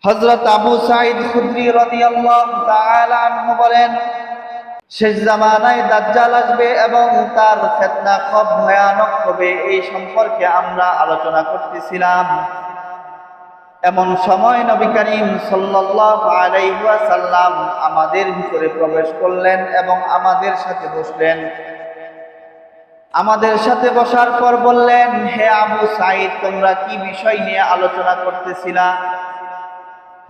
হযরত আবু সাঈদ খুদরি রাদিয়াল্লাহু তাআলা আনহু বলেন, শেষ জামানায় দাজ্জাল আসবে এবং তার ফিতনা খুব ভয়ানক হবে, এই সম্পর্কে আমরা আলোচনা করতেছিলাম। এমন সময় নবী করিম সাল্লাল্লাহু আলাইহি ওয়াসাল্লাম আমাদের ভিতরে প্রবেশ করলেন এবং আমাদের সাথে বসলেন। আমাদের সাথে বসার পর বললেন, হে আবু সাঈদ, তোমরা কি বিষয় নিয়ে আলোচনা করতেছিলা?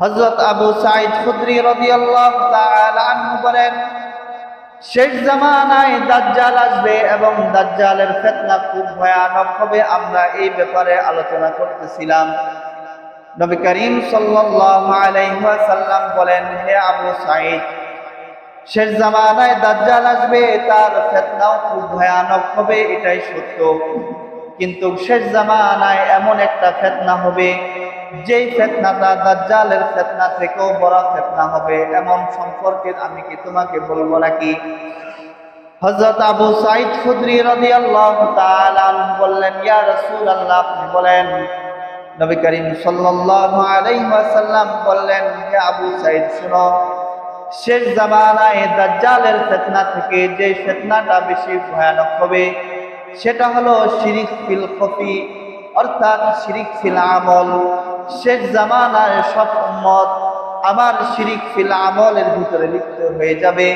হযরত আবু সাঈদ খুদরি রাদিয়াল্লাহু তাআলা আনহু বলেন, শেষ জামানায় দাজ্জাল আসবে এবং দাজ্জালের ফিতনা খুব ভয়ানক হবে, আমরা এই ব্যাপারে আলোচনা করতেছিলাম। নবী করিম সাল্লাল্লাহু আলাইহি ওয়াসাল্লাম বলেন, হে আবু সাঈদ, শেষ জামানায় দাজ্জাল আসবে, তার ফিতনাও খুব ভয়ানক হবে, এটাই সত্য। কিন্তু শেষ জামানায় এমন একটা ফিতনা হবে, যেই ফিতনাটা দাজ্জালের ফিতনা থেকেও বড় ফিতনা হবে, এমন সম্পর্কে আমি কি তোমাকে বলবো নাকি? হযরত আবু সাঈদ খুদরি রাদিয়াল্লাহু তাআলা আনহু বললেন, ইয়া রাসূলুল্লাহ, আপনি বলেন। নবী করিম সাল্লাল্লাহু আলাইহি ওয়াসাল্লাম বললেন, হে আবু সাঈদ, শুনো, শেষ জামানায় দাজ্জালের ফিতনা থেকে যে ফিতনাটা বেশি ভয়ানক হবে, সেটা হলো শিরিক ফিল খফি, অর্থাৎ শিরিক ফিল আমল। শেষ জামানায় সব উম্মত আমার শিরিক ফিল আমলের ভিতরে লিপ্ত হয়ে যাবে,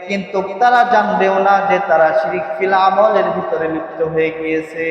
কিন্তু তারা জানবেও না যে তারা শিরিক ফিল আমলের ভিতরে লিপ্ত হয়ে গিয়েছে।